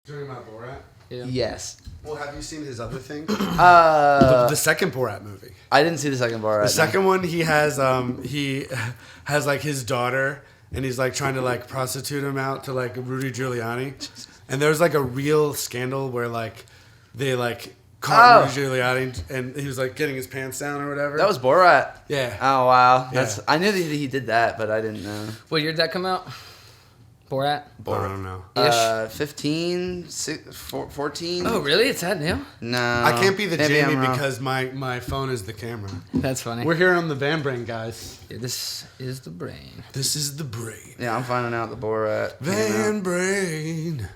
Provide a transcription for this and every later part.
Talking about Borat? Yeah. Yes. Well, have you seen his other thing? The second Borat movie. I didn't see the second Borat. The second one, he has like his daughter, and he's like trying to like prostitute him out to like Rudy Giuliani, and there's like a real scandal where like they like caught Rudy Giuliani, and he was like getting his pants down or whatever. That was Borat. Yeah. Oh wow. Yeah. I knew that he did that, but I didn't know. What year did that come out? Borat? I don't know. 15, 14. Oh, really? It's that new? No. I can't be the Maybe Jamie I'm wrong. because my phone is the camera. That's funny. We're here on the Van Brain, guys. Yeah, this is the brain. This is the brain. Yeah, I'm finding out the Borat. Van Brain.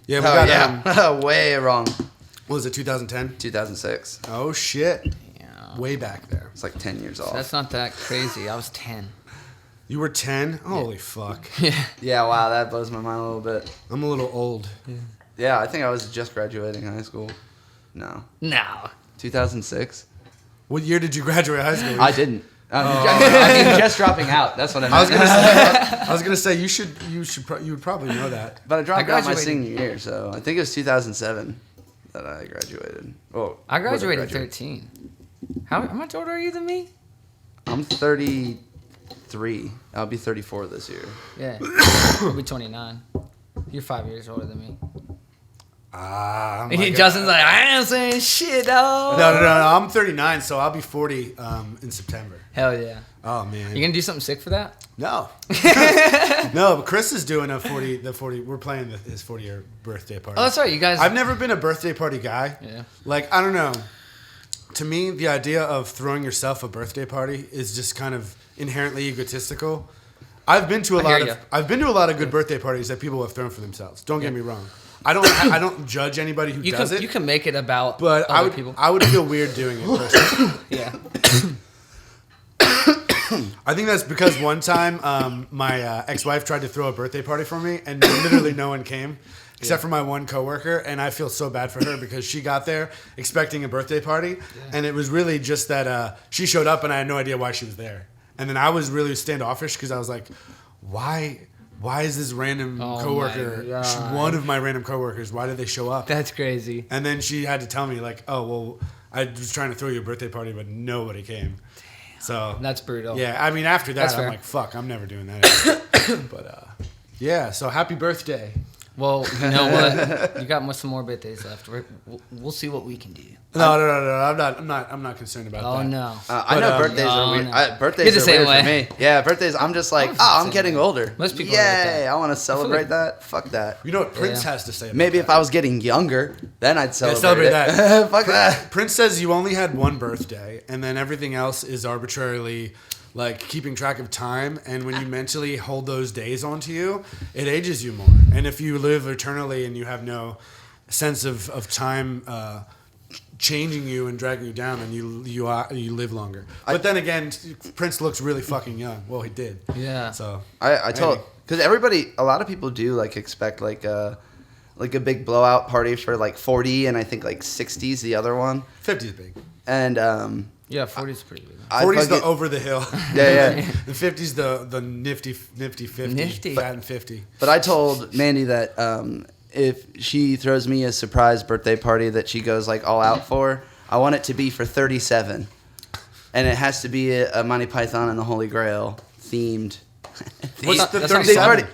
Yeah, we got way wrong. What was it, 2010? 2006. Oh shit. Yeah. Way back there. It's like 10 years off. That's not that crazy. I was 10. You were 10? Holy fuck. Yeah. Yeah, wow, that blows my mind a little bit. I'm a little old. Yeah, I think I was just graduating high school. No. No. 2006? What year did you graduate high school? I didn't. I mean, just dropping out. That's what I meant. I was gonna say you would probably know that. But I dropped out my graduated- senior year, so I think it was 2007 that I graduated. Oh, I graduated 13. How much older are you than me? I'm 33. I'll be 34 this year. Yeah. I'll be 29. You're 5 years older than me. Justin's like, I ain't saying shit, dog. No. I'm 39, so I'll be 40 in September. Hell yeah. Oh man. You gonna do something sick for that? No. No, but Chris is doing a 40. We're playing his 40-year birthday party. Oh, that's right. You guys. I've never been a birthday party guy. Yeah. Like, I don't know. To me, the idea of throwing yourself a birthday party is just kind of inherently egotistical. I've been to a lot of good birthday parties that people have thrown for themselves. Don't get me wrong. I don't judge anybody who does it. You can make it about but other people. I would feel weird doing it personally. Yeah. I think that's because one time my ex-wife tried to throw a birthday party for me, and literally no one came except for my one coworker, and I feel so bad for her because she got there expecting a birthday party, and it was really just that she showed up and I had no idea why she was there, and then I was really standoffish because I was like, why is this random coworker, one of my random coworkers, why did they show up? That's crazy. And then she had to tell me like, oh well, I was trying to throw you a birthday party, but nobody came. So That's brutal. yeah, I mean, after that, That's I'm fair. like, fuck, I'm never doing that. But yeah, so happy birthday. Well, you know what? You got some more birthdays left. We'll see what we can do. No, I'm not concerned about that. Oh no. I know birthdays are weird. no. Birthdays You're the are same weird way. for me. Yeah, birthdays. I'm just like, I'm getting older. Most people are like Yay! that. I want to celebrate that. Fuck that. You know what Prince Yeah. has to say about Maybe that? if I was getting younger, then I'd celebrate, celebrate it. that. Fuck that. Prince says you only had one birthday, and then everything else is arbitrarily like keeping track of time. And when you mentally hold those days onto you, it ages you more. And if you live eternally and you have no sense of time changing you and dragging you down, then you live longer. But then again, Prince looks really fucking young. Well, he did. Yeah. So I told, because a lot of people do like expect like a big blowout party for like 40, and I think like 60's the other one. 50 is big. And Yeah, 40's pretty good. 40's the over the hill. Yeah. The 50's the nifty 50. Nifty. Fat and 50. But I told Mandy that if she throws me a surprise birthday party that she goes like all out for, I want it to be for 37, and it has to be a Monty Python and the Holy Grail themed. What's the That's not 37?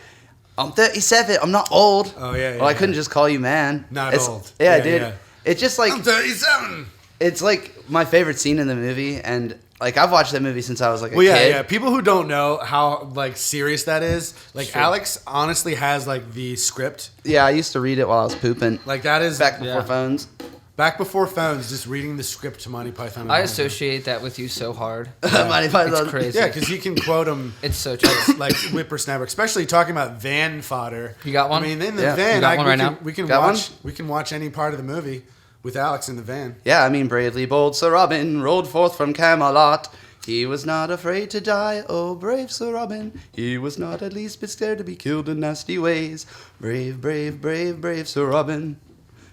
I'm 37. I'm not old. Oh yeah. Well, I couldn't just call you man. Not It's- old. Yeah, Yeah, dude. yeah. It's just like I'm 37. it's like my favorite scene in the movie, and like I've watched that movie since I was like a Well, kid. yeah. People who don't know how like serious that is, like Alex honestly has like the script. Yeah, I used to read it while I was pooping. Like that is Back before phones. back before phones, just reading the script to Monty Python. and I the Holy associate that with you so hard. Monty Python. It's crazy. Grail. Yeah, because he can quote them It's so true. like whippersnapper, especially talking about van fodder. You got one? I mean, in the Yeah. van, You got one right now? we can Got watch. We can watch any part of the movie with Alex in the van. Yeah, I mean, bravely bold Sir Robin rode forth from Camelot. He was not afraid to die, oh brave Sir Robin. He was not at least bit scared to be killed in nasty ways. Brave, brave, brave, brave Sir Robin.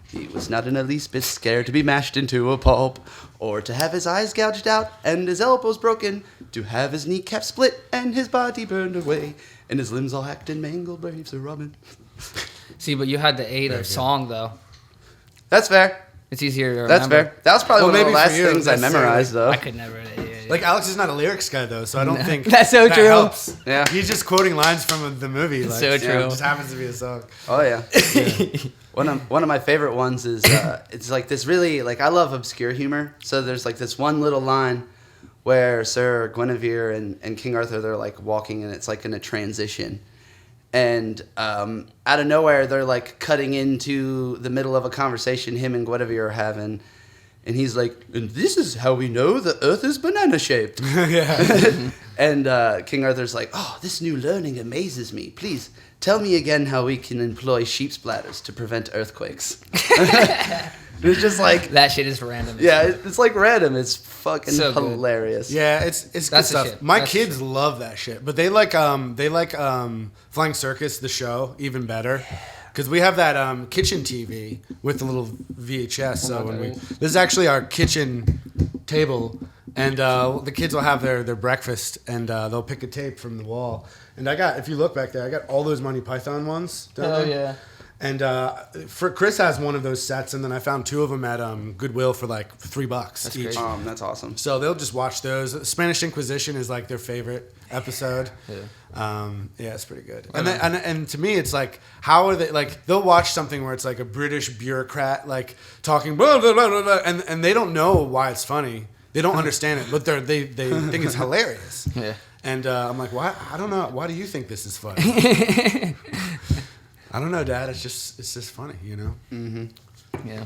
He was not in the least bit scared to be mashed into a pulp, or to have his eyes gouged out and his elbows broken, to have his kneecap split and his body burned away, and his limbs all hacked and mangled, brave Sir Robin. See, but you had the Very Ada good. song though. That's fair. It's easier to remember. That's fair. That was probably Well, one of the maybe for last you, things I necessarily. memorized, though. I could never. Like Alex is not a lyrics guy though, so I don't think That's so that true. helps. Yeah. He's just quoting lines from the movie. Like, so true. It just happens to be a song. Oh yeah. One of my favorite ones is it's like this really like I love obscure humor. So there's like this one little line where Sir Guinevere and King Arthur they're like walking and it's like in a transition, and out of nowhere they're like cutting into the middle of a conversation him and Guinevere are having, and he's like, and this is how we know the Earth is banana shaped. Yeah. And King Arthur's like, oh, this new learning amazes me. Please tell me again how we can employ sheep's bladders to prevent earthquakes. It's just like, That shit is random. yeah, it's like random. It's fucking So good. hilarious. Yeah, it's good That's the stuff. shit. My That's kids love that shit, but they like Flying Circus the show even better because we have that kitchen TV with the little VHS. So when this is actually our kitchen table, and the kids will have their breakfast and they'll pick a tape from the wall. And if you look back there, I got all those Monty Python ones. down Oh there. yeah. And for Chris has one of those sets, and then I found two of them at Goodwill for like $3 That's each. crazy. That's awesome. So they'll just watch those. Spanish Inquisition is like their favorite episode. Yeah, it's pretty good. And, and to me, it's like, how are they like? They'll watch something where it's like a British bureaucrat like talking blah blah blah blah, blah and they don't know why it's funny. They don't understand it, but they think it's hilarious. Yeah. And I'm like, why? I don't know. Why do you think this is funny? I don't know, Dad. It's just funny, you know. Mm-hmm. Yeah.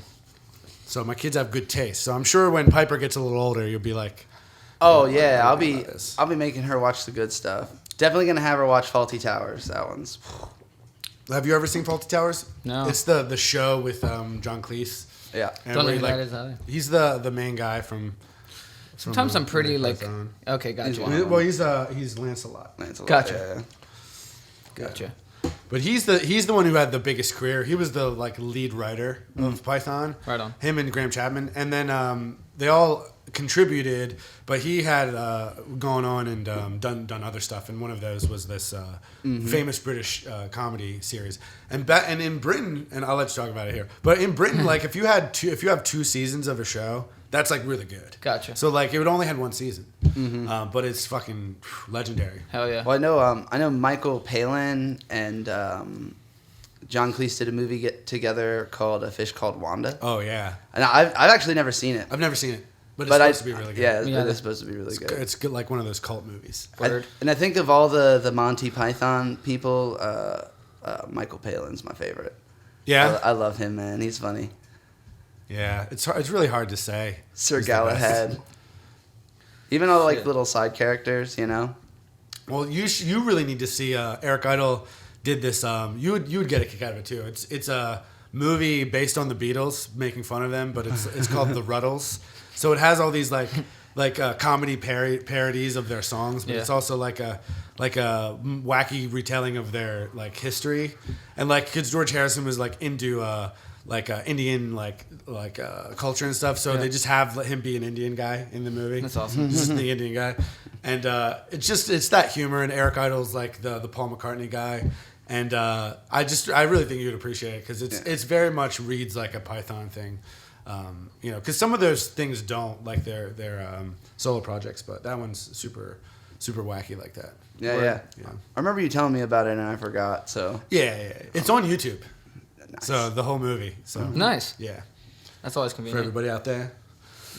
So my kids have good taste. So I'm sure when Piper gets a little older, you'll be like, Oh yeah, I'll be about this. making her watch the good stuff. Definitely gonna have her watch Faulty Towers. That one's. have you ever seen Faulty Towers? No. It's the show with John Cleese. Yeah. And Don't know where who he, that is either. He's the main guy from. Sometimes I'm pretty Monty like. Python. Okay, He's gotcha. one. Well, he's Lancelot, Lancelot, Gotcha. yeah. Gotcha. but he's the one who had the biggest career. He was the like lead writer of Python. Right on. Him and Graham Chapman, and then they all contributed, but he had gone on and done other stuff, and one of those was this famous British comedy series. And in Britain, and I'll let you talk about it here. But in Britain, like if you have two seasons of a show, that's like really good. Gotcha. So like it would only had one season, but it's fucking legendary. Hell yeah. Well, I know Michael Palin and John Cleese did a movie together called A Fish Called Wanda. Oh yeah, And I've actually never seen it. I've never seen it, but it's supposed to be really good. Yeah, Yeah. it is supposed to be really good. It's good, like one of those cult movies. Word. And I think of all the Monty Python people, Michael Palin's my favorite. Yeah, I love him, man. He's funny. yeah. It's really hard to say. Sir He's the best. Galahad. Even all like Shit. little side characters, you know. Well, you really need to see Eric Idle did this. You would get a kick out of it too. It's a movie based on the Beatles, making fun of them, but it's called The Ruddles. So it has all these like comedy parodies of their songs, but Yeah. it's also like a wacky retelling of their like history, and like because George Harrison was like into Indian culture and stuff, so Yeah. they just have him be an Indian guy in the movie. That's awesome. Just the Indian guy, and it's that humor. And Eric Idle's like the Paul McCartney guy, and I really think you'd appreciate it because it's very much reads like a Python thing, because some of those things don't like their solo projects, but that one's super wacky like that. Yeah, Yeah. I remember you telling me about it and I forgot. So Yeah, it's on YouTube. nice. So the whole movie. So Nice. yeah, That's always for convenient. everybody out there.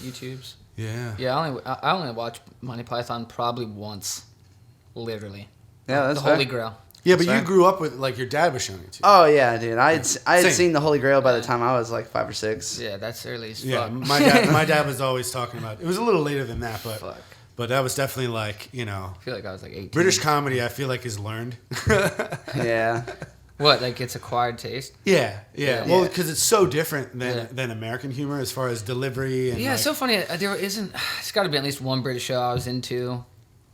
YouTube's. Yeah. Yeah, I only watch Monty Python probably once, literally. yeah, that's the fair. Holy Grail. Yeah, but Sorry? you grew up with like your dad was showing it to you. Oh yeah, dude. I had Same. seen the Holy Grail by the time I was like 5 or 6. Yeah, that's early as Yeah, fuck. my dad was always talking about. It was a little later than that, but Fuck. but that was definitely like I feel like I was like 18. British comedy. I feel like is learned. Yeah. What, like it's acquired taste? Yeah. Yeah. Well, because it's so different Yeah. than American humor as far as delivery and Yeah, it's so funny. There isn't. It's got to be at least one British show I was into.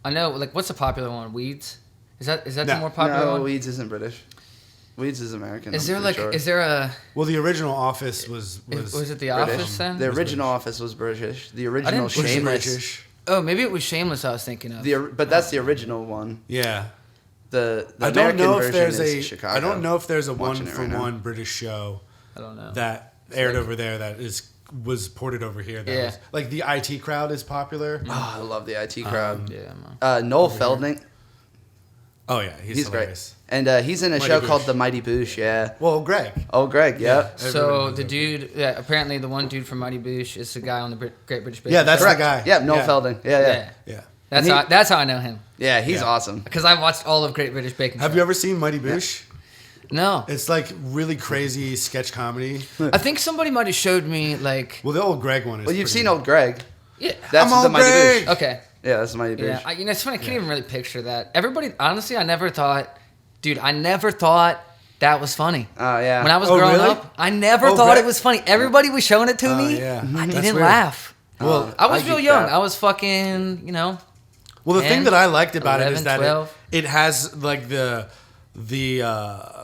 I know, like, what's the popular one? Weeds. Is that the No. more popular No, one? Weeds isn't British. Weeds is American. Is I'm there pretty like? sure. Is there a? Well, the original Office was Was it The British. Office then? The Was original British. Office was British. The original was Shameless. British. Oh, maybe it was Shameless. I was thinking of. But that's the original one. Yeah. The I don't American know if version there's is a. Chicago. I don't know if there's a Watching one it for right now. one British show I don't know. that aired over there that was ported over here. That Yeah. was, like the IT crowd is popular. Oh, I love the IT crowd. Yeah, man. Noel Felding. Oh yeah, he's Great. hilarious. And he's in a Mighty show Boosh. called The Mighty Boosh, yeah. Well, Greg. Oh, Greg, yeah. So Everybody the knows dude, apparently the one dude from Mighty Boosh is the guy on the Great British Baking Yeah, that's Show. the guy. Yeah, Noel Felding. Yeah. Yeah. That's how I know him. Yeah, he's Yeah. awesome. Because I watched all of Great British Baking Show. Have you ever seen Mighty Boosh? No. It's like really crazy sketch comedy. I think somebody might have showed me like. Well, the old Greg one is. Well, you've pretty seen good. old Greg. Yeah. That's I'm the old Mighty Greg. Boosh. Okay. Yeah, that's the Mighty Boosh. Yeah. It's funny. I can't even really picture that. Everybody, honestly, I never thought that was funny. Oh, yeah. When I was Oh, growing really? up, I never Oh, thought Greg? it was funny. Everybody was showing it to Oh, me. yeah. I That's didn't weird. laugh. Well, I was I real geeked young. out. I was fucking, Well, the 10, thing that I liked about it 11, is that 12. it has like the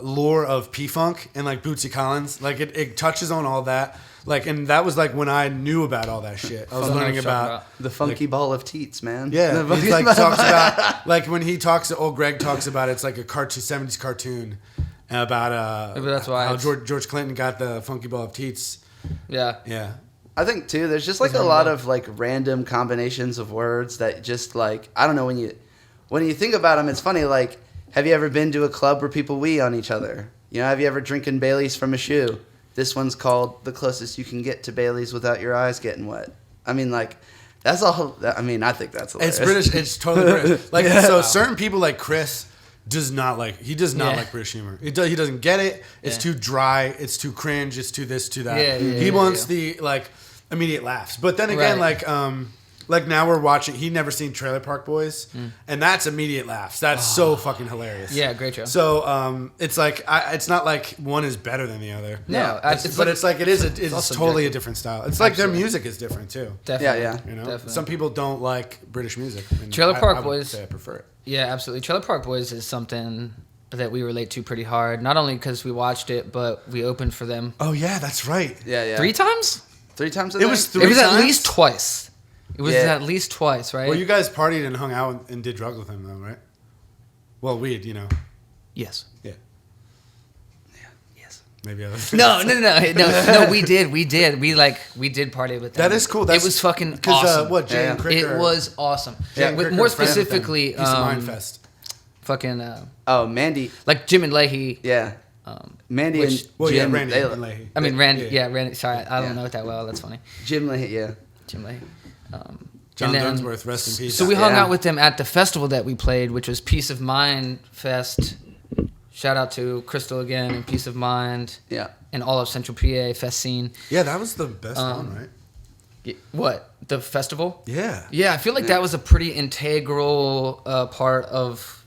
lore of P-Funk and like Bootsy Collins. Like it touches on all that. Like, and that was like when I knew about all that shit. I was Funky learning was about. talking The funky ball of teats, man. Yeah, The he like talks about like when he talks. Old Greg talks about it's like a cartoon, 70s cartoon about Maybe that's why how it's- George Clinton got the funky ball of teats. yeah. Yeah, I think too. There's just like a lot of like random combinations of words that just like I don't know when you think about them. It's funny. Like, have you ever been to a club where people wee on each other? You know, have you ever drinking Bailey's from a shoe? This one's called the closest you can get to Bailey's without your eyes getting wet. I mean, like that's all. I mean, I think that's hilarious. it's British. It's totally British. Like Yeah. so, certain people like Chris does not like. He does not Yeah. like British humor. He doesn't get it. It's Yeah. too dry. It's too cringe. It's too this, too that. Yeah, yeah, he yeah, wants yeah. the like immediate laughs. But then again, Right. like now we're watching. He never seen Trailer Park Boys, and that's immediate laughs. That's so fucking hilarious. Yeah, great show. So it's like it's not like one is better than the other. No, But it's like it's all totally a subjective. different style. It's like their Absolutely. music is different too. Definitely. Yeah. You know, Definitely. some people don't like British music. and Trailer Park I would Boys- say I prefer it. Yeah, absolutely. Trailer Park Boys is something that we relate to pretty hard. Not only because we watched it, but we opened for them Oh yeah, that's right. yeah. 3 times. 3 times. It was It was at times? least twice. It was Yeah. at least twice, right? Well, you guys partied and hung out and did drugs with him, though, right? Well, weed, you know. Yes. Yeah. Yes. Maybe I was. No. We did. We did party with them. That is cool. It was fucking Because awesome. what Jay Yeah. and Crick It are- was awesome. Jay and With Crick more are friends with them. specifically, Piece of Mind Fest. fucking Oh, Mandy. like Jim and Leahy. Yeah. Mandy Which- and Well, yeah, Jim. Randy they- and Leahy. I mean, Randy. Yeah. Yeah, Randy. Sorry, I don't Yeah. know it that well. That's funny. Jim Leahy, yeah. Jim Leahy. John and then- Dunsworth, rest in peace. So we hung Yeah. out with them at the festival that we played, which was Peace of Mind Fest. Shout out to Crystal again and Peace of Mind Yeah. and all of Central PA Fest scene. Yeah, that was the best one, right? What, the festival? Yeah. Yeah, I feel like that was a pretty integral part of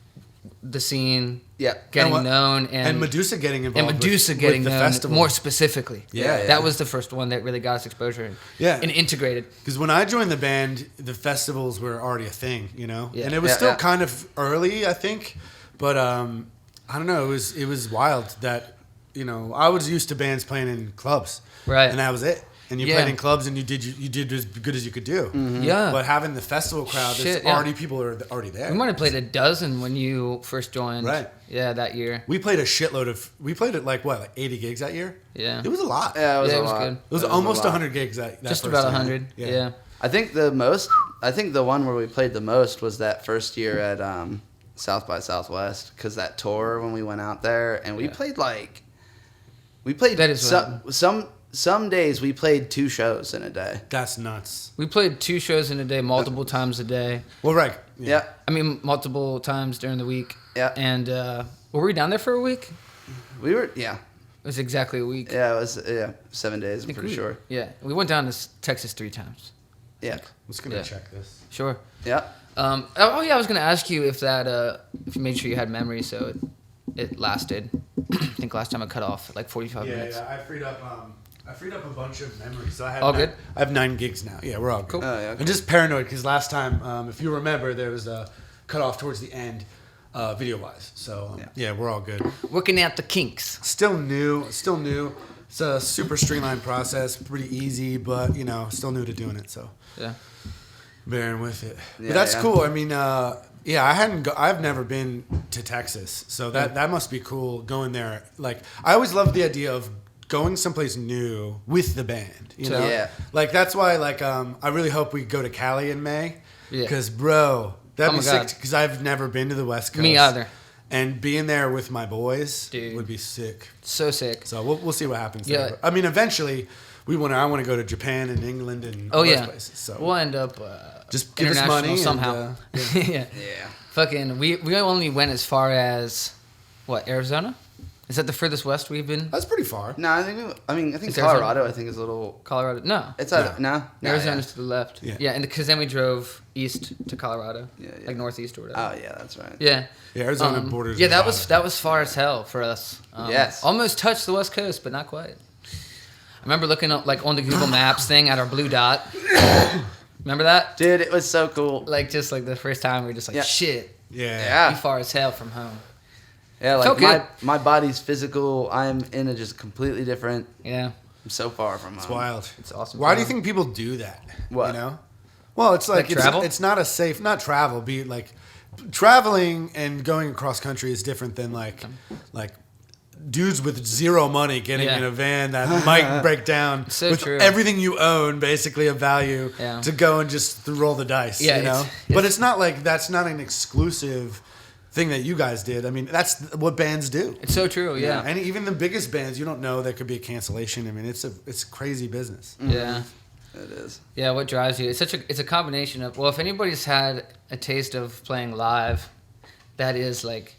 the scene. Yeah. Getting And what- known And Medusa getting involved. and Medusa with getting the known festival. more specifically. Yeah. That was the first one that really got us exposure and, Yeah. and integrated. Because when I joined the band, the festivals were already a thing, you know, Yeah. and it was Yeah, still yeah. kind of early, I think. But I don't know. It was wild that I was used to bands playing in clubs, Right. And that was it. And you Yeah. played in clubs, and you did as good as you could do. Yeah. But having the festival crowd, Shit, there's yeah. already people are already there. We might have played a dozen when you first joined. Right. Yeah, that year. We played a shitload of. We played at like 80 gigs that year. Yeah. It was a lot. Yeah, it was Yeah, a it was lot. good. It was It a almost lot. 100 gigs that Just first about year. 100. Yeah. I think the one where we played the most was that first year at South by Southwest, because that tour when we went out there and we Yeah. played That is some days we played 2 shows in a day. That's nuts. We played 2 shows in a day, multiple times a day. Well, right. Yeah, I mean, multiple times during the week. Yeah. And were we down there for a week? we were. It was exactly a week. Yeah, it was 7 days. I I'm think pretty sure. Yeah. We went down to Texas 3 times. Yeah, I'm just gonna Yeah. check this. Sure. yeah. I was gonna ask you if you made sure you had memory so it lasted. I think last time I cut off at like 45 minutes. Yeah. I freed up a bunch of memories. So I have All good? I have 9 gigs now. Yeah, we're all good. Cool. Oh, yeah, okay. I'm just paranoid because last time, if you remember, there was a cut off towards the end, video wise. So yeah, we're all good. Working out the kinks. Still new. It's a super streamlined process, pretty easy, but still new to doing it. So Yeah. bearing with it. Yeah, But that's yeah. cool. I mean, Yeah, I've never been to Texas, so that must be cool going there. Like, I always loved the idea of going someplace new with the band. You know, Yeah. Like that's why, like, I really hope we go to Cali in May. Yeah. Because, bro, that'd Oh be my God. sick. Because I've never been to the West Coast. Me either. And being there with my boys Dude. would be sick. So sick. So we'll see what happens. Yeah. There. I mean, eventually, I want to go to Japan and England and Oh all those yeah. places. So We'll end up just give us international money and, somehow. Yeah. Yeah. Fucking. We only went as far as what, Arizona? Is that the furthest west we've been? that's pretty far. No, I think Is Colorado. I think is a little. Colorado? No. It's either no. Arizona's to the left. Yeah. Yeah, and because then we drove east to Colorado. Yeah, yeah. Like northeast or whatever. Oh yeah, that's right. Yeah. Yeah, Arizona borders. Yeah, Nevada. that was far as hell for us. Yes. Almost touched the West Coast, but not quite. I remember looking up like on the Google Maps thing at our blue dot. Remember that? Dude, it was so cool. Like just like the first time we were just like, Yeah. shit, Yeah. Yeah. we far as hell from home. Yeah, like Felt good. my body's physical. I'm in a just completely different. Yeah, I'm so far from home. It's wild. it's awesome. Why do you think people do that? What? You know? Well, it's like, Like travel? it's not a safe, not travel, be like traveling and going across country is different than like dudes with zero money getting Yeah. in a van that might break down So with true. everything you own, basically of value, Yeah. to go and just roll the dice. Yeah, you know. it's- But it's not like that's not an exclusive thing that you guys did. I mean, that's what bands do. It's so true. Yeah. And even the biggest bands, you don't know there could be a cancellation. I mean, it's a crazy business. Yeah. It is. Yeah, what drives you? It's a combination of, well, if anybody's had a taste of playing live, that is like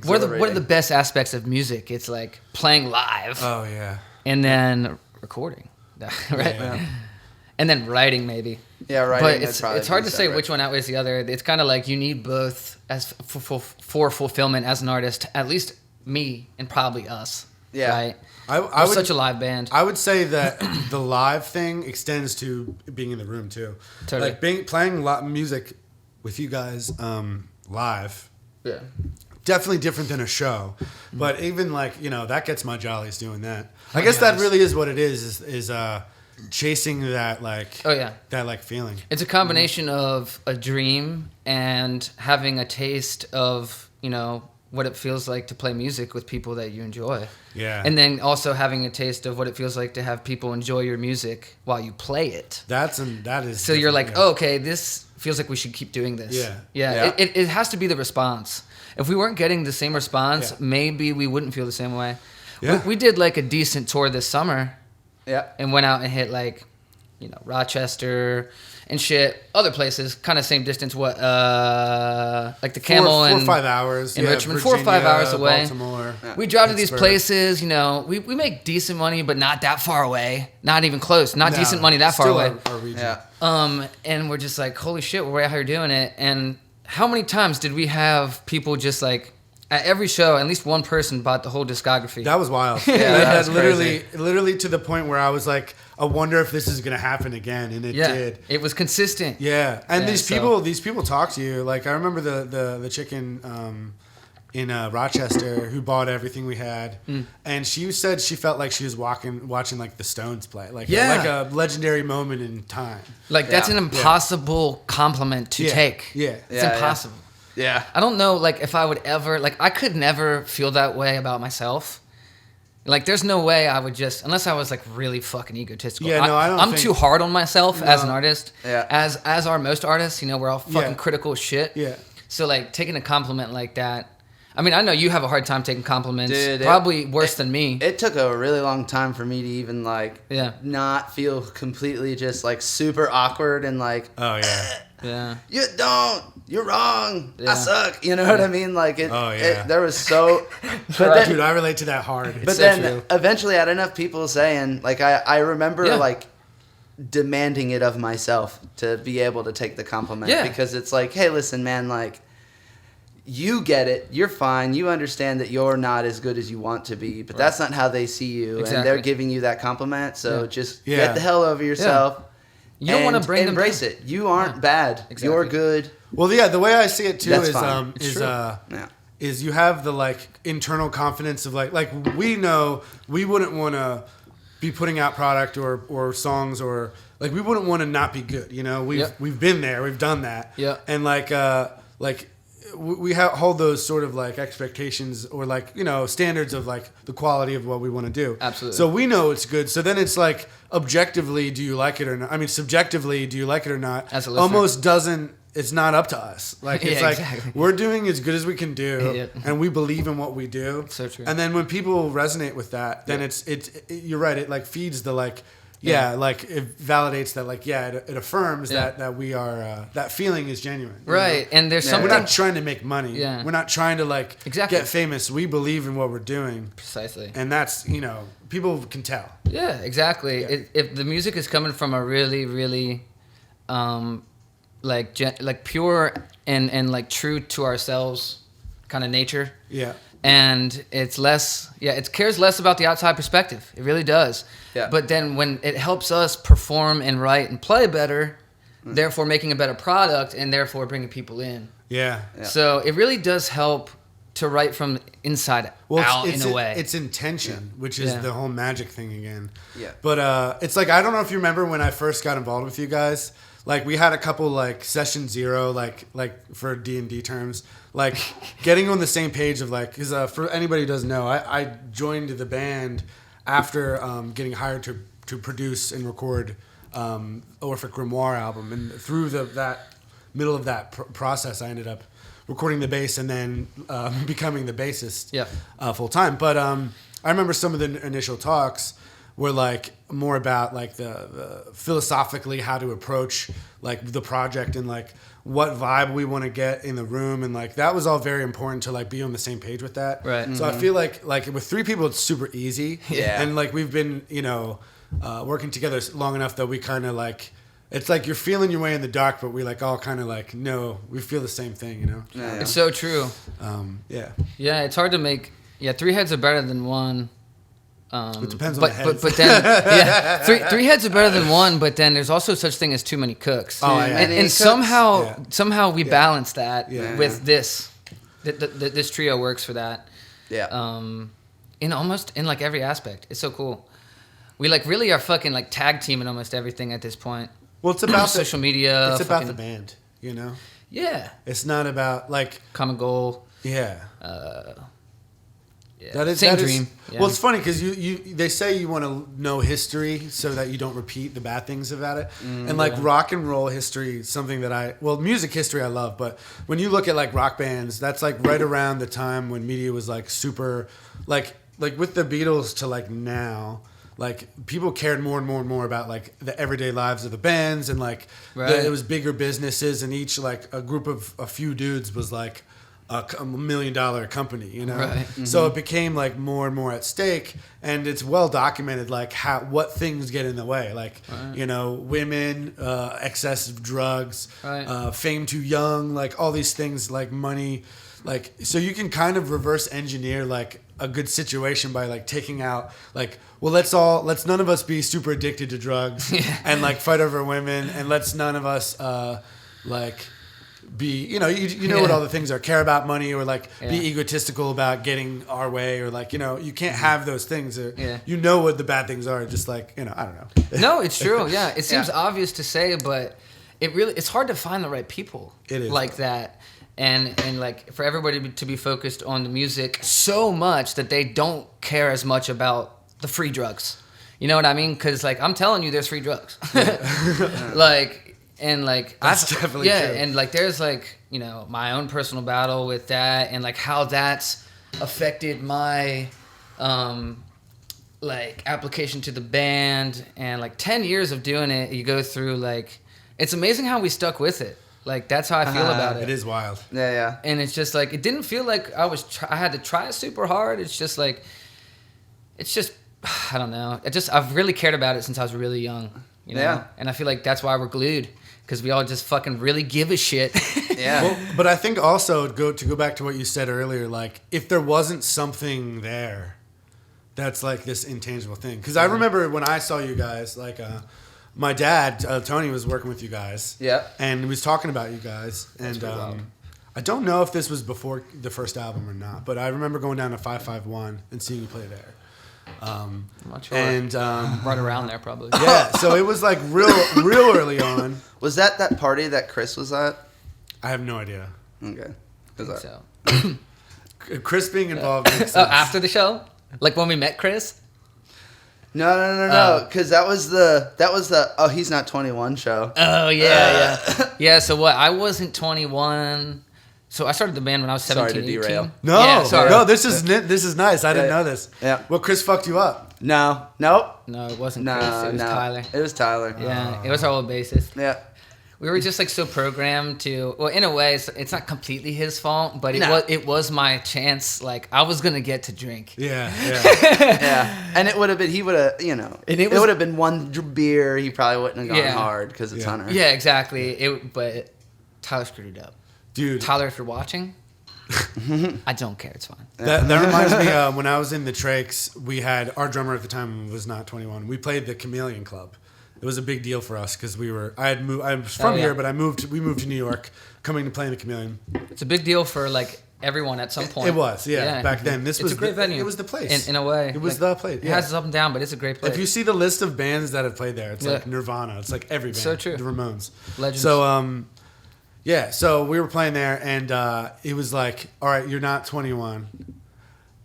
what are the Exhilarating. best aspects of music? It's like playing live Oh yeah. and then recording, right? Yeah. And then writing maybe. Yeah, right. But it's hard to say which one outweighs the other. It's kind of like you need both as for fulfillment as an artist. At least me and probably us. Yeah. Right. I We're would, such a live band. I would say that the live thing extends to being in the room too. Totally. Like playing music with you guys live. Yeah. Definitely different than a show, but even like that gets my jollies doing that. I guess that really is what it is chasing that like Oh yeah. that like feeling. It's a combination of a dream and having a taste of, what it feels like to play music with people that you enjoy. Yeah. And then also having a taste of what it feels like to have people enjoy your music while you play it. that is. So you're like, different, oh, okay, this feels like we should keep doing this. Yeah. Yeah. It has to be the response. If we weren't getting the same response, Yeah. maybe we wouldn't feel the same way. Yeah. We did like a decent tour this summer Yeah. and went out and hit like, Rochester and shit, other places, kind of same distance. What, like the Camel 4 or and 5 hours in yeah, Richmond, 4 or 5 hours away. Baltimore. We drive to these Pittsburgh. places, we make decent money, but not that far away, not even close, not No, decent money that far still away. our region. Yeah. And we're just like, holy shit, we're out here doing it. And how many times did we have people just like at every show, at least one person bought the whole discography? That was wild. Yeah, that's literally to the point where I was like, I wonder if this is gonna happen again, and it did. It was consistent. Yeah, and Yeah, these people talk to you. Like I remember the chicken in Rochester who bought everything we had, and she said she felt like she was watching like the Stones play, like Yeah. like a legendary moment in time. Like that's Yeah. an impossible compliment to Yeah. take. Yeah. It's Yeah, impossible. Yeah. I don't know, like, if I would ever, like, I could never feel that way about myself. Like, there's no way I would just, unless I was, like, really fucking egotistical. Yeah, no, I don't I'm think- too hard on myself as an No. artist. Yeah. As are most artists, we're all fucking Yeah. critical as shit. Yeah. So, like, taking a compliment like that, I mean, I know you have a hard time taking compliments. Dude, Probably worse than me. It took a really long time for me to even Yeah. not feel completely just super awkward and Oh yeah. Yeah. you're wrong. Yeah. I suck. You know what I mean? Like it. Oh, yeah. There was so. But then, Dude, I relate to that hard. but so then true. eventually I had enough people saying I remember Yeah. demanding it of myself to be able to take the compliment Yeah. because it's like, hey, listen, man, you get it. You're fine. You understand that you're not as good as you want to be, but that's not how they see you, and Exactly. they're giving you that compliment. So Yeah. just Yeah. get the hell over yourself. You don't want to and bring them embrace down. it. You aren't Yeah. bad. Exactly. You're good. Well, yeah, the way I see it too That's is fine. It's true. Yeah. is you have the internal confidence of like we know we wouldn't want to be putting out product or songs or we wouldn't want to not be good. We've Yep. we've been there, we've done that. Yeah. And hold those sort of like expectations or like, you know, standards of like the quality of what we want to do. Absolutely. So we know it's good. So then it's like objectively, do you like it or not? I mean, subjectively, do you like it or not? As a listener. Almost doesn't. It's not up to us. Like it's Yeah, like exactly. we're doing as good as we can do, Yeah. and we believe in what we do. So true. And then when people resonate with that, then it's you're right. It like feeds the like. Yeah, like it validates that, like, it affirms that we are that feeling is genuine, Right, know? and there's We're something. not trying to make money. Yeah. We're not trying to like Exactly. get famous. We believe in what we're doing, Precisely. and that's, you know, people can tell. Yeah, exactly. Yeah. If the music is coming from a really, really, like pure and like true to ourselves kind of nature. Yeah, And it's less, it cares less about the outside perspective. It really does. Yeah. But then when it helps us perform and write and play better, therefore making a better product and therefore bringing people in. yeah. Yeah. So it really does help to write from inside out in a way. It's intention, which is Yeah. the whole magic thing again. Yeah. But it's like, I don't know if you remember when I first got involved with you guys. Like we had a couple like session zero, like for D&D terms, like getting on the same page of like, because for anybody who doesn't know, I joined the band after getting hired to produce and record Orphic Grimoire album, and through that middle of that process, I ended up recording the bass and then becoming the bassist full time. But I remember some of the initial talks were like more about like the philosophically how to approach like the project and like what vibe we want to get in the room, and like that was all very important to like be on the same page with that. Right. So I feel like with three people it's super easy. Yeah. And like we've been, you know, working together long enough that we kind of like, it's like you're feeling your way in the dark, but we like all kind of like know we feel the same thing, you know. Yeah. It's so true. Yeah. Yeah, it's hard to make. Yeah, three heads are better than one. It depends on but, the heads. but then three heads are better than one. But then there's also such thing as too many cooks. Oh, yeah. And cooks. somehow we balance that Yeah. with this. This trio works for that. Yeah. In like every aspect. It's so cool. We like really are fucking like tag teaming almost everything at this point. Well, it's about social media. It's about fucking- the band, you know. Yeah. It's not about like Common goal. yeah. Yeah. That is Same that is- dream. Yeah. Well, it's funny because they say you want to know history so that you don't repeat the bad things about it. And like rock and roll history, something that music history I love, but when you look at like rock bands, that's like right around the time when media was like super, like with the Beatles to like now. Like people cared more and more and more about like the everyday lives of the bands, and like Right. it was bigger businesses, and each like a group of a few dudes was like a $1 million company, you know. Right. So it became like more and more at stake, and it's well documented like what things get in the way, like you know, women, excess of drugs, Right. fame too young, like all these things, like money, like so you can kind of reverse engineer like a good situation by like taking out like, well, let's none of us be super addicted to drugs and like fight over women, and let's none of us like be, you know, you know what all the things are, care about money, or like be egotistical about getting our way, or like, you know, you can't have those things, or you know what the bad things are, just like, you know, I don't know. No, it's true. Yeah, it seems obvious to say, but it's hard to find the right people. It is. like that, and like for everybody to be focused on the music so much that they don't care as much about the free drugs. You know what I mean? Because like I'm telling you, there's free drugs. Like. And like That's definitely true. and like there's like, you know, my own personal battle with that, and like how that's affected my like application to the band, and like 10 years of doing it, you go through like, it's amazing how we stuck with it. Like that's how I feel about it. It is wild. Yeah. And it's just like, it didn't feel like I had to try super hard. It's just like, I don't know. I've really cared about it since I was really young, you know? Yeah. And I feel like that's why we're glued, because we all just fucking really give a shit. Yeah. Well, but I think also to go back to what you said earlier, like if there wasn't something there, that's like this intangible thing. Because I remember when I saw you guys, like my dad Tony was working with you guys, and he was talking about you guys, and I don't know if this was before the first album or not, but I remember going down to 551 and seeing you play there. I'm not sure. And right around there, probably. yeah, so it was like real early on. Was that party that Chris was at? I have no idea. Okay. 'Cause So. Chris being involved makes Oh, sense. after the show, like when we met Chris. No, because that was the oh, he's not 21 show. Oh yeah. Yeah. So what? I wasn't 21. So I started the band when I was 17, Sorry to 18. derail. No, Yeah, sorry. no, this is nice. I didn't know this. Yeah. Well, Chris fucked you up. No, nope. No, it wasn't No, Chris. It was no. Tyler. It was Tyler. Yeah, it was our old bassist. Yeah. We were just like so programmed to. Well, in a way, it's not completely his fault, but No. it was my chance. Like I was gonna get to drink. Yeah. Yeah. And it would have been, he would have, you know, And it it would have been one beer. He probably wouldn't have gone Yeah. hard because it's Yeah. Hunter. Yeah, exactly. But Tyler screwed it up. Dude, Tyler, if you're watching, I don't care. It's fine. that reminds me, when I was in the Trakes, we had, our drummer at the time was not 21. We played the Chameleon Club. It was a big deal for us because I was from yeah. here, but we moved to New York, coming to play in the Chameleon. It's a big deal for like everyone at some point. It was, yeah, back then. This It's was a great venue. It was the place. In a way. It was like, the place. It Yeah. has its up and down, but it's a great place. If you see the list of bands that have played there, it's like Yeah. Nirvana. It's like every band. So true. The Ramones. Legends. So, yeah, so we were playing there, and it was like, all right, you're not 21.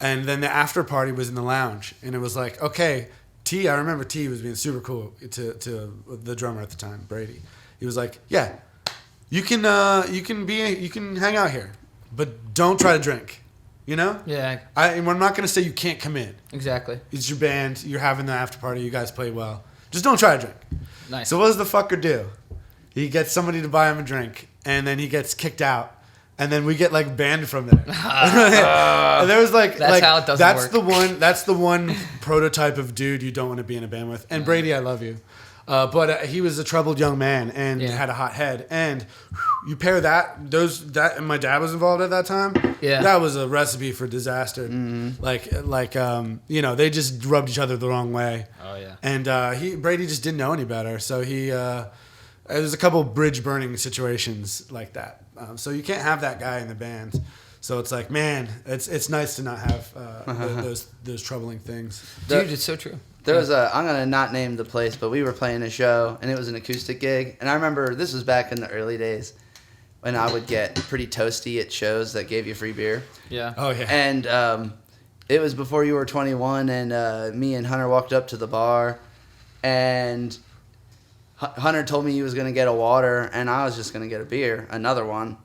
And then the after party was in the lounge, and it was like, okay, I remember T was being super cool to the drummer at the time, Brady. He was like, yeah, you can hang out here, but don't try to drink, you know? Yeah, I'm not going to say you can't come in. exactly. It's your band. You're having the after party. You guys play well. Just don't try to drink. Nice. So what does the fucker do? He gets somebody to buy him a drink, and then he gets kicked out, and then we get like banned from there. And there was like That's how it doesn't work. That's the one prototype of dude you don't want to be in a band with. And Brady, I love you. But he was a troubled young man and Yeah. had a hot head. And you pair that, and my dad was involved at that time. Yeah. That was a recipe for disaster. They just rubbed each other the wrong way. Oh yeah. And Brady just didn't know any better. So there's a couple bridge burning situations like that. So you can't have that guy in the band. So it's like, man, it's nice to not have those troubling things. Dude, it's so true. There was I'm going to not name the place, but we were playing a show, and it was an acoustic gig. And I remember this was back in the early days when I would get pretty toasty at shows that gave you free beer. Yeah. Oh yeah. And it was before you were 21, and me and Hunter walked up to the bar, and Hunter told me he was going to get a water, and I was just going to get a beer, another one.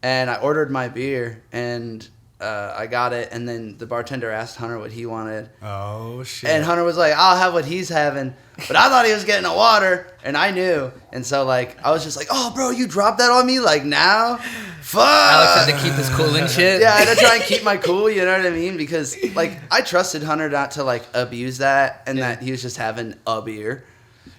And I ordered my beer, and I got it, and then the bartender asked Hunter what he wanted. Oh shit. And Hunter was like, I'll have what he's having. But I thought he was getting a water, and I knew. And so, like, I was just like, oh, bro, you dropped that on me? Like, now? Fuck! Alex had to keep his cool and shit. Yeah, I had to try and keep my cool, you know what I mean? Because, like, I trusted Hunter not to, like, abuse that, and that he was just having a beer.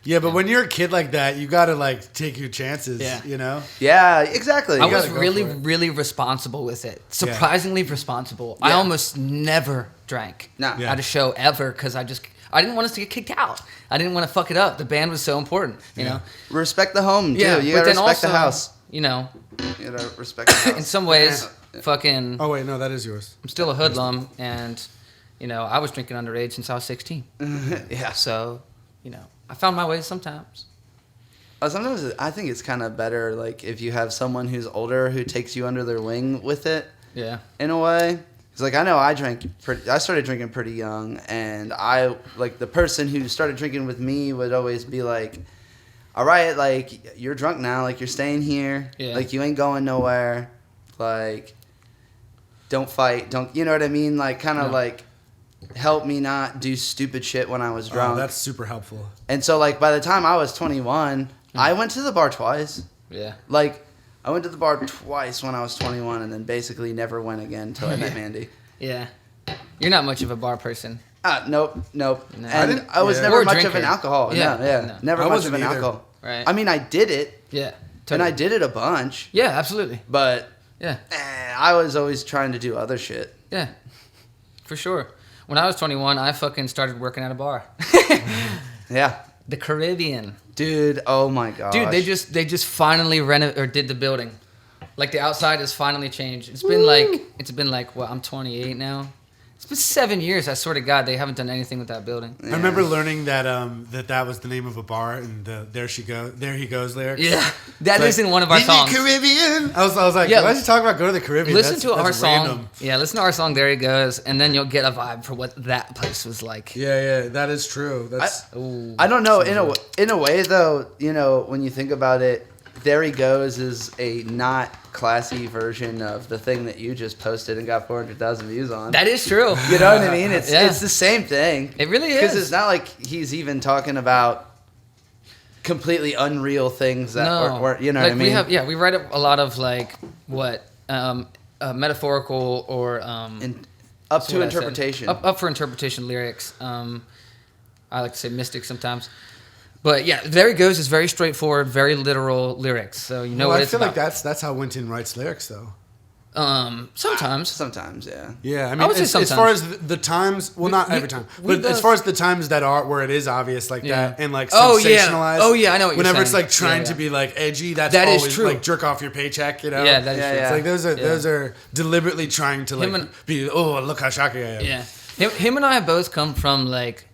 Yeah, but when you're a kid like that, you gotta like take your chances. Yeah. You know. Yeah, exactly. I was gotta go really, for it. really responsible with it. Surprisingly responsible. I Yeah. almost never drank No. Yeah. at a show ever because I didn't want us to get kicked out. I didn't want to fuck it up. The band was so important, you know. Respect the home, too. Yeah, You but gotta then respect the also, house. You know, You gotta respect the house. in some ways, fucking, Oh wait, no, that is yours. I'm still a hoodlum, and you know, I was drinking underage since I was 16. Yeah. So, you know, I found my way sometimes. Sometimes I think it's kind of better, like, if you have someone who's older who takes you under their wing with it, Yeah. in a way. Because, like, I know I started drinking pretty young, and the person who started drinking with me would always be like, all right, like, you're drunk now, like, you're staying here, Yeah. like, you ain't going nowhere, like, don't fight, you know what I mean? Like, kind of, No. like, help me not do stupid shit when I was drunk. Oh, that's super helpful. And so, like, by the time I was 21, I went to the bar twice. Yeah. Like, I went to the bar twice when I was 21, and then basically never went again until I met Mandy. Yeah. You're not much of a bar person. Nope. No. And I was Yeah. never Or a much of drinker. an alcohol. Yeah. No. Never I much wasn't of an either. alcohol. Right. I mean, I did it, Yeah. and I did it a bunch, Yeah, absolutely. but Yeah. I was always trying to do other shit. Yeah. For sure. When I was 21, I fucking started working at a bar. Yeah. The Caribbean. Dude, oh my gosh. Dude, they just finally did the building. Like the outside has finally changed. It's been like what, I'm 28 now. It's been 7 years. I swear to God, they haven't done anything with that building. I remember learning that that was the name of a bar, and there he goes lyrics. Yeah, that is like, in one of our songs. Caribbean. I was like, why is he talking about go to the Caribbean? Listen to our that's song. random. Yeah, listen to our song. There he goes, and then you'll get a vibe for what that place was like. Yeah, that is true. That's I don't know. In a way, though, when you think about it, There He Goes is a not classy version of the thing that you just posted and got 400,000 views on. That is true. You know what I mean? It's Yeah. it's the same thing. It really is. Because it's not like he's even talking about completely unreal things that or you know like what I mean? we write a lot of like metaphorical or And up to what I said. interpretation. Up for interpretation lyrics. I like to say mystic sometimes. But yeah, There He Goes is very straightforward, very literal lyrics. So you know what I it's feel about. like that's how Wynton writes lyrics, though. Sometimes. Sometimes, yeah. Yeah, I mean, I would say as sometimes. far as the times, well, not we- every time, we but as both- far as the times that are where it is obvious like Yeah. that and like Oh, yeah. sensationalized. Oh, yeah, I know what you're Whenever it's saying. like trying Yeah, to yeah. be like edgy, that's That is always true. like jerk off your paycheck, you know? Yeah, that is Yeah, true. yeah. It's like those are deliberately trying to like Him and- be look how shocking I am. Yeah. Him and I both come from like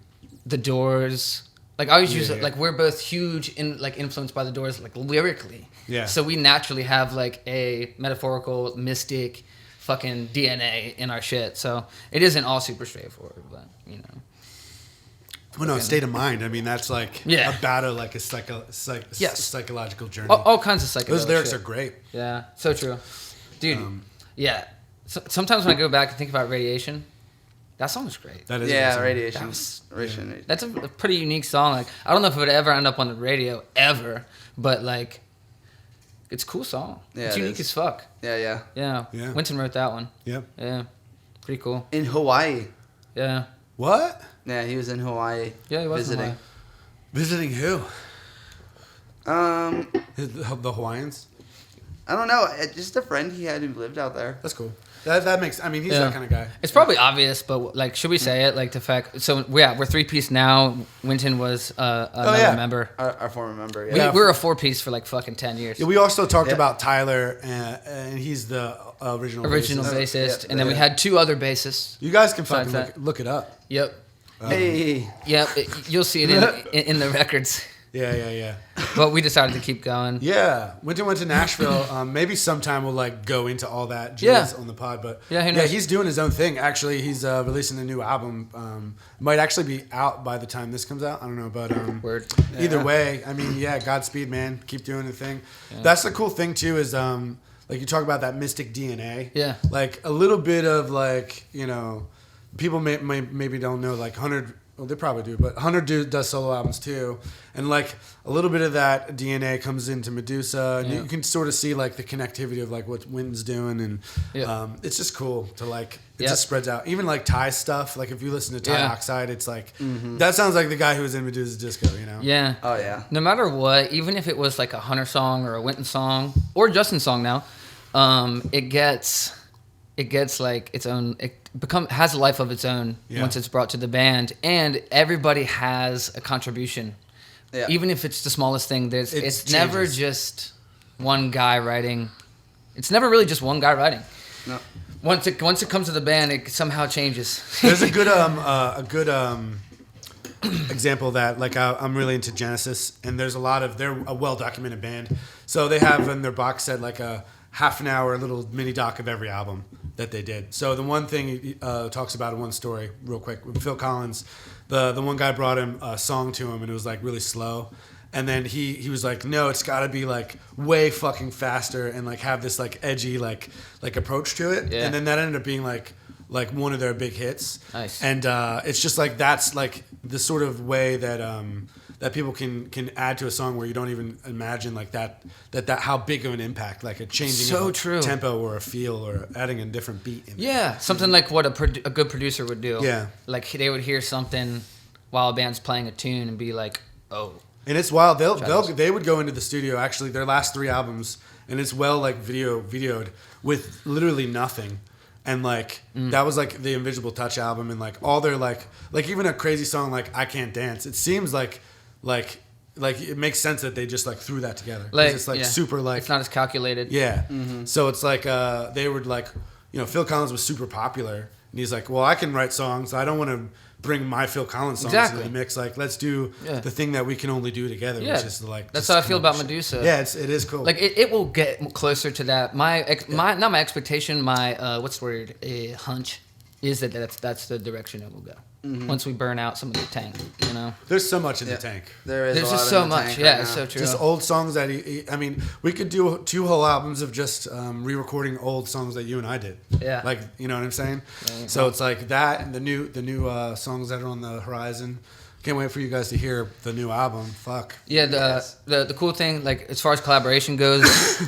the Doors. Like I always use it Yeah. like we're both huge influenced by the Doors like lyrically. Yeah. So we naturally have like a metaphorical mystic fucking DNA in our shit. So it isn't all super straightforward, but you know. Well, no, state of mind. I mean, that's like Yeah. about like a Yes. psychological journey. All kinds of psychedelic Those lyrics shit. are great. Yeah, so true. Dude, yeah. So, sometimes when I go back and think about Radiation, that song was great. That is a Yeah, good song. radiation. was- Radiation. That's a pretty unique song. Like, I don't know if it would ever end up on the radio, ever, but like, it's a cool song. Yeah, it's it unique is. as fuck. Yeah. Yeah. Yeah. Wynton wrote that one. Yep. Yeah. Pretty cool. In Hawaii. Yeah. What? Yeah, he was in Hawaii. Yeah, he was in visiting. Hawaii. Visiting who? Um, The Hawaiians. I don't know. Just a friend he had who lived out there. That's cool. That makes. I mean, he's Yeah. that kind of guy. It's probably obvious, but like, should we say it? Like the fact. So yeah, we're 3-piece now. Wynton was another yeah. member. Our former member. We Yeah. were a 4-piece for like fucking 10 years. Yeah, we also talked Yeah. about Tyler, and he's the original Original bassist. bassist, yeah, and then we yeah. had 2 other bassists. You guys can fucking Besides look it up. Yep. Hey. Yep. You'll see it in the records. Yeah. But we decided to keep going. Yeah, went to Nashville. Maybe sometime we'll like go into all that jazz on the pod. But Yeah, who knows? he's doing his own thing. Actually, he's releasing a new album. Might actually be out by the time this comes out. I don't know, but Word. either way, I mean, yeah, Godspeed, man. Keep doing the thing. That's the cool thing too. Is like you talk about that mystic DNA. Yeah. Like a little bit of like people maybe don't know like 100. Well, they probably do, but Hunter does solo albums too, and like a little bit of that DNA comes into Medusa, and Yeah. you can sort of see like the connectivity of like what Wynton's doing, and Yeah. it's just cool to like it Yeah. just spreads out. Even like Ty stuff, like if you listen to Ty Yeah. Oxide, it's like that sounds like the guy who was in Medusa's Disco, you know? Yeah. Oh yeah. No matter what, even if it was like a Hunter song or a Wynton song or a Justin song now, it gets like its own. It has a life of its own Yeah. once it's brought to the band, and everybody has a contribution. Yeah. Even if it's the smallest thing, It it's never changes. just one guy writing. It's never really just one guy writing. No. Once it comes to the band, it somehow changes. There's a good example of that like I'm really into Genesis, and there's they're a well documented band, so they have in their box set like a half an hour little mini doc of every album that they did. So the one thing he talks about in one story real quick with Phil Collins, the one guy brought him a song to him and it was like really slow, and then he was like, no, it's got to be like way fucking faster and like have this like edgy like approach to it. Yeah. And then that ended up being like one of their big hits. Nice. And it's just like that's like the sort of way that that people can add to a song where you don't even imagine like that how big of an impact, like a changing So of a true. tempo or a feel or adding a different beat in there. Yeah, something like what a good producer would do. Yeah. Like they would hear something while a band's playing a tune and be like, "Oh, And it's wild. Travis. They would go into the studio, actually their last 3 albums, and it's well like videoed with literally nothing. And like that was like the Invisible Touch album, and like all their like even a crazy song like I Can't Dance. It seems like it makes sense that they just like threw that together. 'Cause like it's like yeah. super like it's not as calculated." yeah. So it's like they would like Phil Collins was super popular. And he's like, well, I can write songs. I don't want to bring my Phil Collins songs Exactly. into the mix. Like, let's do the thing that we can only do together, Yeah. which is like. That's just how I feel come up about with Medusa. shit. Yeah, it is cool. Like it will get closer to that. My not my expectation. My what's the word? Hunch is that that's the direction it will go. Once we burn out some of the tank, you know. There's so much in the tank. There is There's a lot just in so the much. tank Yeah, right it's now. so true. Just old songs that I mean, we could do 2 whole albums of just re-recording old songs that you and I did. Yeah. Like, you know what I'm saying? Yeah. So it's like that and the new songs that are on the horizon. Can't wait for you guys to hear the new album. Fuck. Yeah, the cool thing, like as far as collaboration goes,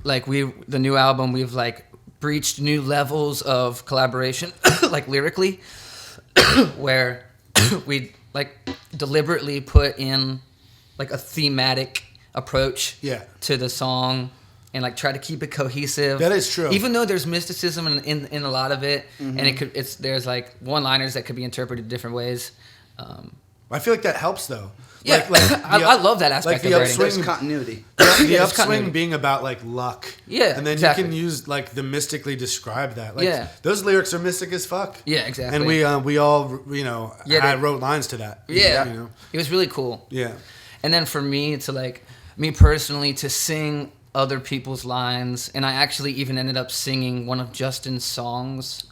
like the new album, we've like breached new levels of collaboration, like lyrically, where we like deliberately put in like a thematic approach to the song and like try to keep it cohesive. That is true. Even though there's mysticism in a lot of it, and there's like one-liners that could be interpreted different ways. I feel like that helps though. Yeah, I love that aspect like the of writing. There's continuity. The Yeah, it's upswing continuity. being about like luck. Yeah, and then exactly. you can use like the mystically describe that. Like, Yeah. those lyrics are mystic as fuck. Yeah, exactly. And we all Yeah, wrote lines to that. Yeah, you know? it was really cool. Yeah. And then for me to like me personally to sing other people's lines, and I actually even ended up singing one of Justin's songs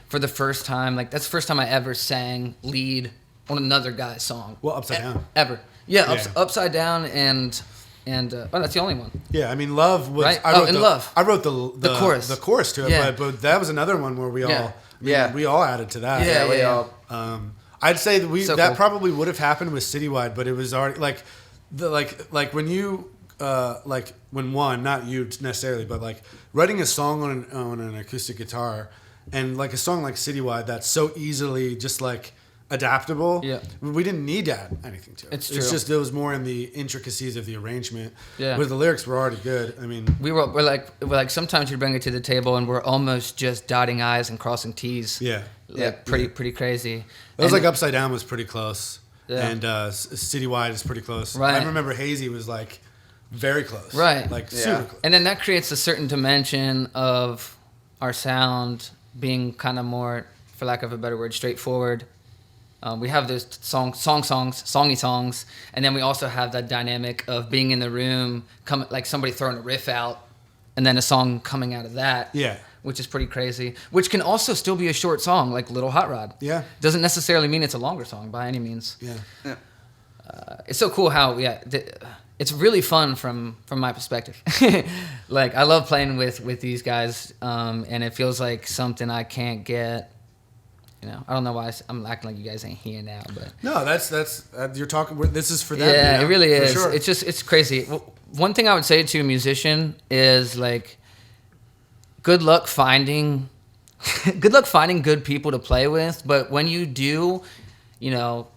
for the first time. Like that's the first time I ever sang lead on another guy's song. Well, Upside Down. Ever. Yeah, Yeah. Upside Down and that's the only one. Yeah, I mean, Love was. Right? I wrote Love. I wrote The chorus. The chorus to it, Yeah. but that was another one where we all. Yeah. I mean, we all added to that. Yeah, we yeah. all. I'd say that So that cool. probably would have happened with Citywide, but it was already like when you not you necessarily, but like writing a song on an acoustic guitar, and like a song like Citywide that's so easily just like adaptable. Yeah. We didn't need to add anything to it. It's true. It's just it was more in the intricacies of the arrangement. Yeah. But the lyrics were already good. I mean, we're like sometimes you bring it to the table and we're almost just dotting I's and crossing T's. yeah. Like pretty crazy. That was And- like Upside Down was pretty close. Yeah. And Citywide is pretty close. Right. I remember Hazy was like very close. Right. Like Yeah. super close. And then that creates a certain dimension of our sound being kind of more, for lack of a better word, straightforward. We have those songy songs, and then we also have that dynamic of being in the room, like somebody throwing a riff out, and then a song coming out of that. Yeah. Which is pretty crazy. Which can also still be a short song, like Little Hot Rod. Yeah. Doesn't necessarily mean it's a longer song by any means. Yeah. Yeah. It's so cool how it's really fun from my perspective. Like I love playing with these guys, and it feels like something I can't get. You know, I don't know why I'm acting like you guys ain't here now, but No, that's you're talking. This is for them. yeah, you know? it really For is. sure. It's crazy. One thing I would say to a musician is like, good luck finding good people to play with. But when you do, you know,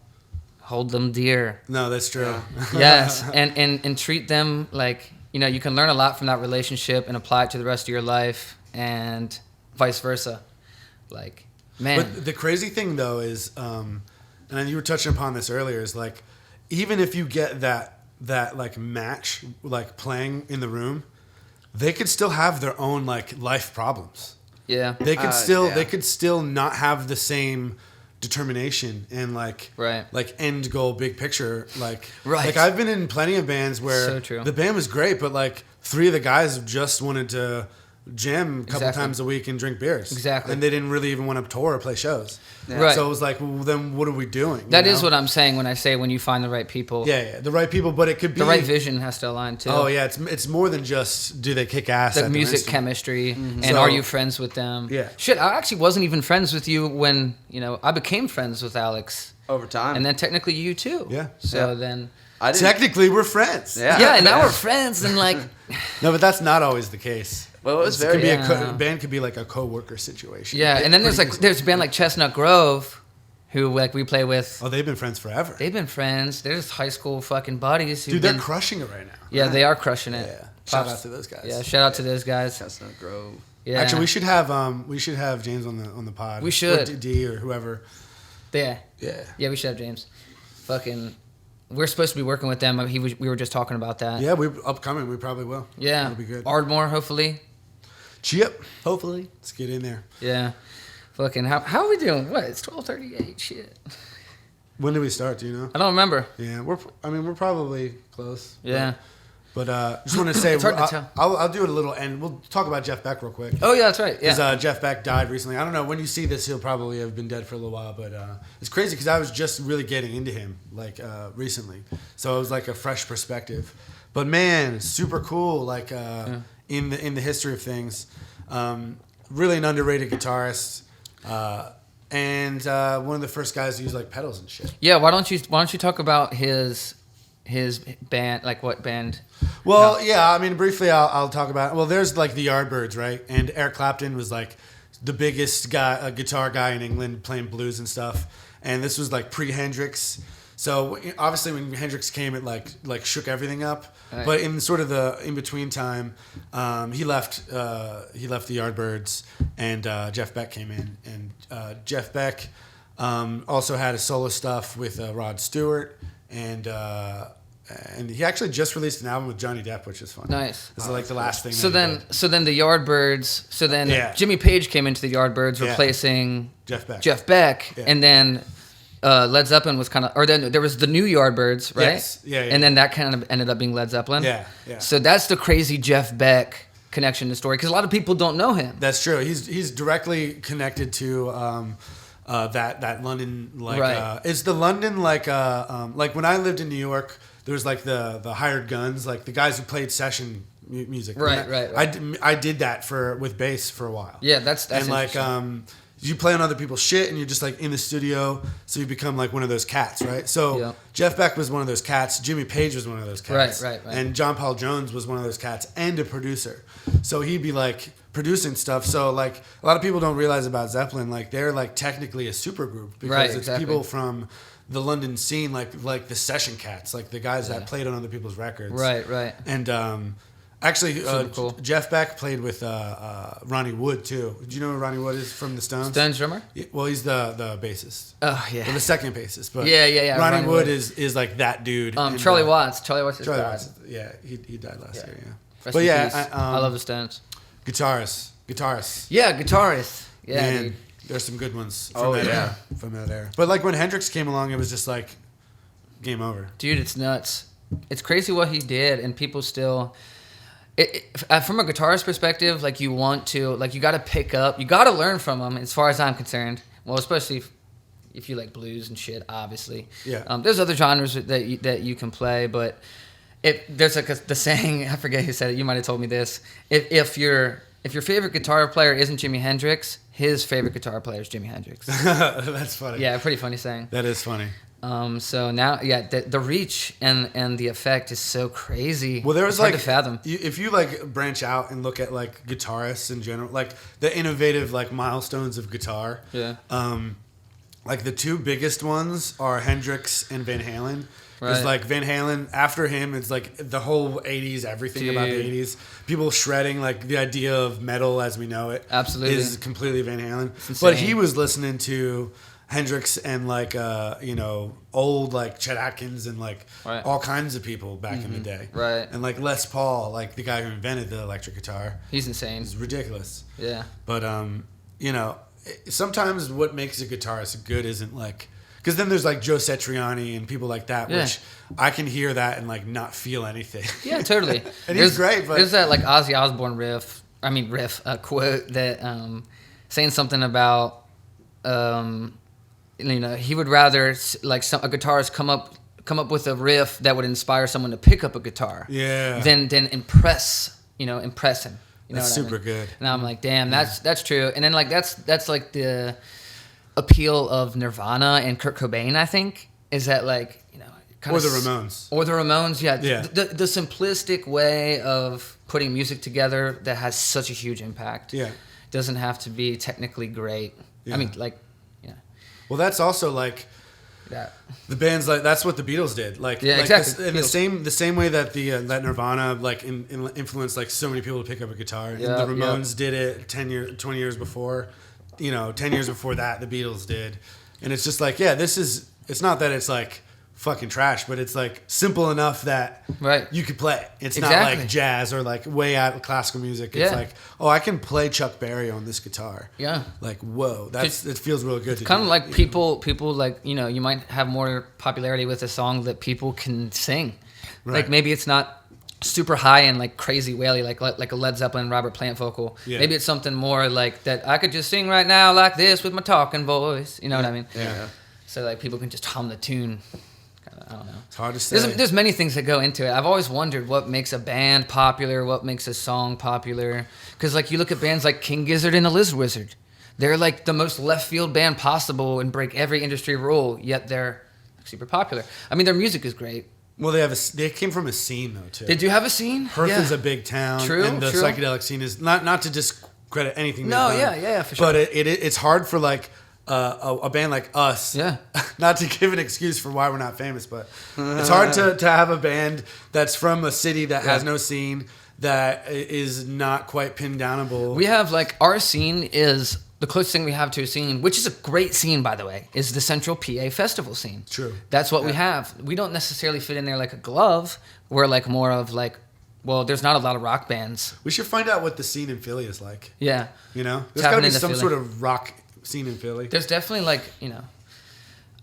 hold them dear. No, that's true. Yes, and treat them like, you know, you can learn a lot from that relationship and apply it to the rest of your life, and vice versa. Like, man. But the crazy thing though is, and you were touching upon this earlier, is like, even if you get that like match, like playing in the room, they could still have their own like life problems. Yeah. They could Yeah. they could still not have the same determination and like Right. like end goal big picture like Right. like I've been in plenty of bands where So true. the band was great, but like 3 of the guys just wanted to jam a couple Exactly. times a week and drink beers. Exactly. And they didn't really even want to tour or play shows. Yeah. Right. So it was like, well, then what are we doing? That is what I'm saying when I say when you find the right people. Yeah, the right people, but it could be The right vision has to align too. Oh yeah, it's more than just do they kick ass The at their music instrument. chemistry, and So- are you friends with them? Yeah. Shit, I actually wasn't even friends with you when, you know, I became friends with Alex. Over time. And then technically you too. Yeah. So Yeah. then... I didn't. Technically, we're friends. Yeah. Yeah, and now we're friends and like... No, but that's not always the case. Well, it was It could very. be Yeah. a band could be like a co-worker situation. Yeah, and then there's a band like Chestnut Grove, who like we play with. Oh, they've been friends forever. They've been friends. They're just high school fucking buddies. Dude, they're crushing it right now. Yeah, they are crushing it. Yeah. Shout Props- out to those guys. Yeah, shout out to those guys. Chestnut Grove. Yeah. Actually, we should have James on the pod. We should. Or D or whoever. Yeah. Yeah. Yeah, we should have James. Fucking, we're supposed to be working with them. We were just talking about that. Yeah, we upcoming. We probably will. Yeah. That'll be good. Ardmore, hopefully. Chip. Hopefully. Let's get in there. Yeah. Fucking how are we doing? What? It's 12:38. Shit. When did we start? Do you know? I don't remember. Yeah, we're probably close. Yeah. But just want to say, It's hard to tell. I'll do it a little, and we'll talk about Jeff Beck real quick. Oh yeah, that's right. Yeah. Because Jeff Beck died recently. I don't know when you see this, he'll probably have been dead for a little while. But it's crazy because I was just really getting into him like recently, so it was like a fresh perspective. But man, super cool. Like in the history of things, really an underrated guitarist, and one of the first guys to use like pedals and shit. Yeah. Why don't you talk about his band, like what band? Well, yeah, I mean, briefly, I'll talk about. Well, there's like the Yardbirds, right? And Eric Clapton was like the biggest guitar guy in England, playing blues and stuff. And this was like pre-Hendrix, so obviously when Hendrix came, it like shook everything up. Right. But in sort of the in between time, he left the Yardbirds, and Jeff Beck came in, and Jeff Beck also had a solo stuff with Rod Stewart. And he actually just released an album with Johnny Depp, which is fun. Nice. This is like the last thing. So then the Yardbirds. So then Jimmy Page came into the Yardbirds, replacing Jeff Beck, and then Led Zeppelin was kind of, or then there was the new Yardbirds, right? Yes. Yeah. And then that kind of ended up being Led Zeppelin. Yeah. So that's the crazy Jeff Beck connection to story, because a lot of people don't know him. That's true. He's directly connected to. That London, like right. It's the London, like when I lived in New York, there was like the hired guns, like the guys who played session music. Right. I did that with bass for a while. Yeah, that's and like you play on other people's shit, and you're just like in the studio, so you become like one of those cats, right? So Jeff Beck was one of those cats. Jimmy Page was one of those cats. Right. And John Paul Jones was one of those cats, and a producer. So he'd be like producing stuff. So like a lot of people don't realize about Zeppelin, like they're like technically a super group, because it's people from the London scene, like the session cats, like the guys that played on other people's records. Right. And actually, cool. Jeff Beck played with Ronnie Wood too. Do you know who Ronnie Wood is from the Stones? Stones drummer? Yeah, well, he's the bassist. Oh yeah. Well, the second bassist, but yeah. Ronnie Wood is like that dude. Charlie Watts. Charlie Watts is Watts. Yeah, he died last year. Yeah. Rest in peace. I love the Stones. Guitarist. Yeah, guitarist. Yeah, man, dude. There's some good ones from that era. But like when Hendrix came along, it was just like game over. Dude, it's nuts. It's crazy what he did, and people still. From a guitarist perspective, like you got to pick up, you got to learn from him. As far as I'm concerned, well, especially if you like blues and shit, obviously. Yeah. There's other genres that you can play, but there's like the saying, I forget who said it. You might have told me this. If your favorite guitar player isn't Jimi Hendrix, his favorite guitar player is Jimi Hendrix. That's funny. Yeah, pretty funny saying. That is funny. So now, the reach and the effect is so crazy. Well, there was hard to fathom. If you like branch out and look at like guitarists in general, like the innovative like milestones of guitar. Yeah. Like the two biggest ones are Hendrix and Van Halen. Because Right. like Van Halen, after him, it's like the whole '80s, everything about the '80s. People shredding, like the idea of metal as we know it, Absolutely. is completely Van Halen. It's But insane. he was listening to Hendrix and like old like Chet Atkins and like Right. all kinds of people back in the day. Right. And like Les Paul, like the guy who invented the electric guitar, He's insane. is ridiculous. Yeah. But sometimes what makes a guitarist good isn't like. Because then there's like Joe Satriani and people like that, which I can hear that and like not feel anything. Yeah, totally. And he's great, but there's that like Ozzy Osbourne quote that saying something about he would rather like a guitarist come up with a riff that would inspire someone to pick up a guitar, than impress him. You know That's what super I mean? good. And I'm like, damn, that's true. And then like that's like the appeal of Nirvana and Kurt Cobain, I think, is that like or the Ramones. Or the Ramones, yeah. Yeah. The simplistic way of putting music together that has such a huge impact. Yeah. Doesn't have to be technically great. Yeah. I mean, like, yeah. Well, that's also like That. the bands like that's what the Beatles did. Like exactly. In the same way that that Nirvana like influenced like so many people to pick up a guitar. Yeah, And the Ramones did it 20 years before. 10 years before that, the Beatles did. And it's just like, it's not that it's like fucking trash, but it's like simple enough that Right. you could play it. It's Exactly. not like jazz or like way out of classical music. It's Yeah. like, oh, I can play Chuck Berry on this guitar. Yeah. Like, whoa, it feels real good. To Kind do of that, like people like, you know, you might have more popularity with a song that people can sing. Right. Like maybe it's not super high and like crazy waily like a Led Zeppelin Robert Plant vocal. Yeah. Maybe it's something more like that I could just sing right now like this with my talking voice. You know what I mean? Yeah. So like people can just hum the tune. I don't know. It's hard to say. There's many things that go into it. I've always wondered what makes a band popular, what makes a song popular. Because like you look at bands like King Gizzard and the Lizard Wizard, they're like the most left field band possible and break every industry rule. Yet they're super popular. I mean, their music is great. Well, they came from a scene though too. They do have a scene. Perth Yeah. is a big town, True, and the true. psychedelic scene is not to discredit anything. No, they've done, yeah, for sure. But it's hard for like a band like us. Yeah. Not to give an excuse for why we're not famous, but it's hard to have a band that's from a city that has no scene, that is not quite pinned downable. We have like our scene is the closest thing we have to a scene, which is a great scene by the way, is the Central PA Festival scene. True. That's what we have. We don't necessarily fit in there like a glove. We're like more of like, well, there's not a lot of rock bands. We should find out what the scene in Philly is like. Yeah. You know, there's Tapping got to be into some Philly. sort of rock scene in Philly. There's definitely like, you know,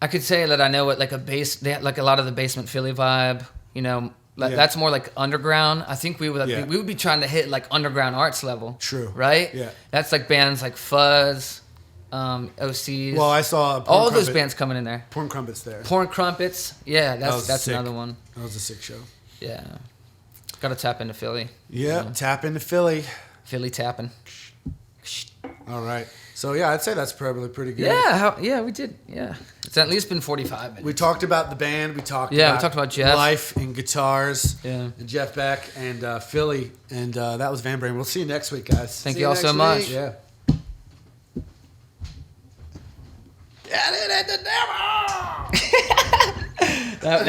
I could say that I know what like they have like a lot of the basement Philly vibe, you know, like, Yeah. that's more like underground. I think we would Yeah. we would be trying to hit like underground arts level. True. Right? Yeah. That's like bands like Fuzz, OCs. Well, I saw all those bands coming in there. Porn Crumpets there. Porn Crumpets. Yeah, was that's sick. another one. That was a sick show. Yeah. Got to tap into Philly. Yeah, tap into Philly. Philly tapping. All right. So yeah, I'd say that's probably pretty good. Yeah, we did. Yeah. It's at least been 45 minutes. We talked about the band. We talked Yeah, we about talked about Jeff. life and guitars. Yeah. And Jeff Beck and Philly. And that was Van Brain. We'll see you next week, guys. Thank See you all you so next much. week. Yeah. Get it at the devil! That's